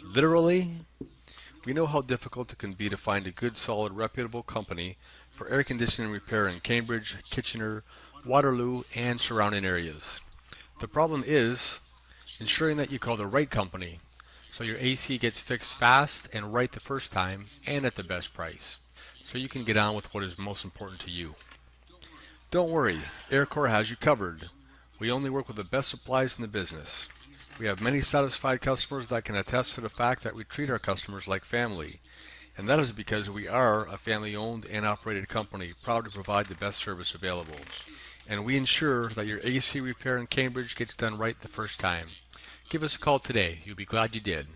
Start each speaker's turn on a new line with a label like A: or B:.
A: Literally, we know how difficult it can be to find a good, solid, reputable company for air conditioning repair in Cambridge, Kitchener, Waterloo, and surrounding areas. The problem is ensuring that you call the right company so your AC gets fixed fast and right the first time and at the best price, so you can get on with what is most important to you. Don't worry, AirCore has you covered. We only work with the best supplies in the business. We have many satisfied customers that can attest to the fact that we treat our customers like family, and that is because we are a family-owned and operated company proud to provide the best service available. And we ensure that your AC repair in Cambridge gets done right the first time. Give us a call today. You'll be glad you did.